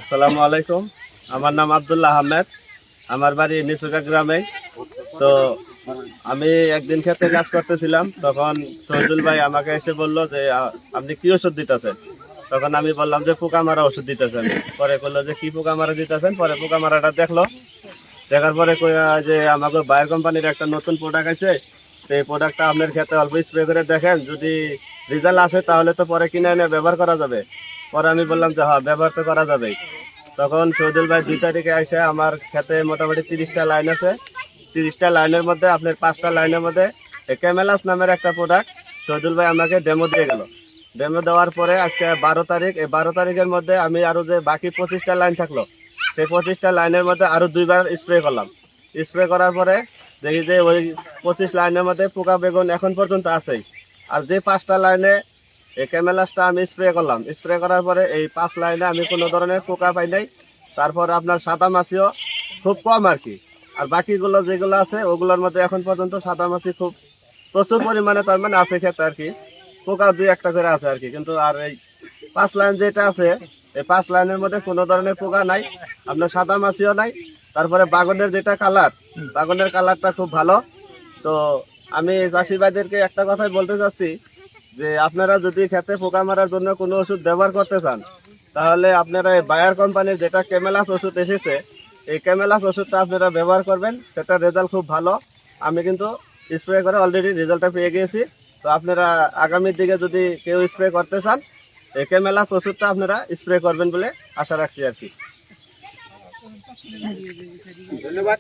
আসসালামু আলাইকুম। আমার নাম আব্দুল্লাহ আহমেদ। আমার বাড়ি নিচুকা গ্রামে। তো আমি একদিন ক্ষেতে কাজ করতেছিলাম, তখন শহীদুল ভাই আমাকে এসে বললো যে আপনি কি ওষুধ দিতেছেন। তখন আমি বললাম যে পোকা মারা ওষুধ দিতেছেন। পরে বললো যে কি পোকা মারা দিতেছেন। পরে পোকা মারাটা দেখলো, দেখার পরে কইয়া যে আমাকে বায়ার কোম্পানির একটা নতুন প্রোডাক্ট আছে, সেই প্রোডাক্টটা আপনার ক্ষেতে অল্প স্প্রে করে দেখেন, যদি রেজাল্ট আসে তাহলে তো পরে কিনে এনে ব্যবহার করা যাবে। পরে আমি বললাম যে হ্যাঁ, ব্যবহার তো করা যাবে। তখন শহীদুল ভাই 2 তারিখে এসে আমার ক্ষেতে মোটামুটি 30টা লাইন আছে। 30টা লাইনের মধ্যে আপনার 5টা লাইনের মধ্যে ক্যামেলাস নামের একটা প্রোডাক্ট শহীদুল ভাই আমাকে ডেমো দিয়ে গেল। ডেমো দেওয়ার পরে আজকে 12 তারিখ, এই 12 তারিখের মধ্যে আমি আরো যে বাকি 25টা লাইন থাকলো, সেই 25টা লাইনের মধ্যে আরো 2বার স্প্রে করলাম। স্প্রে করার পরে দেখি যে ওই 25 লাইনের মধ্যে পোকা বেগুন এখন পর্যন্ত আছেই। আর যে 5টা লাইনে এই ক্যামেলাসটা আমি স্প্রে করলাম, স্প্রে করার পরে এই 5 লাইনে আমি কোনো ধরনের পোকা পাই নাই। তারপর আপনার সাদা মাছিও খুব কম আর কি। আর বাকিগুলো যেগুলো আছে ওগুলোর মধ্যে এখন পর্যন্ত সাদা মাছি খুব প্রচুর পরিমাণে তার মানে আছে ক্ষেত্রে আর কি। পোকা 2-1টা করে আছে আর কি। কিন্তু আর এই 5 লাইন যেটা আছে, এই 5 লাইনের মধ্যে কোনো ধরনের পোকা নাই, আপনার সাদা মাছিও নাই। তারপরে বাগানের যেটা কালার, বাগানের কালারটা খুব ভালো। তো আমি চাষি ভাইদেরকে একটা কথাই বলতে চাচ্ছি যে আপনারা যদি খেতে পোকা মারার জন্য কোনো ওষুধ ব্যবহার করতে চান, তাহলে আপনারা এই বায়ার কোম্পানির যেটা ক্যামেলাস ওষুধ এসেছে, এই ক্যামেলাস ওষুধটা আপনারা ব্যবহার করবেন। সেটা রেজাল্ট খুব ভালো। আমি কিন্তু স্প্রে করে অলরেডি রেজাল্টটা পেয়ে গিয়েছি। তো আপনারা আগামীর দিকে যদি কেউ স্প্রে করতে চান, এই ক্যামেলাস ওষুধটা আপনারা স্প্রে করবেন বলে আশা রাখছি আর কি। ধন্যবাদ।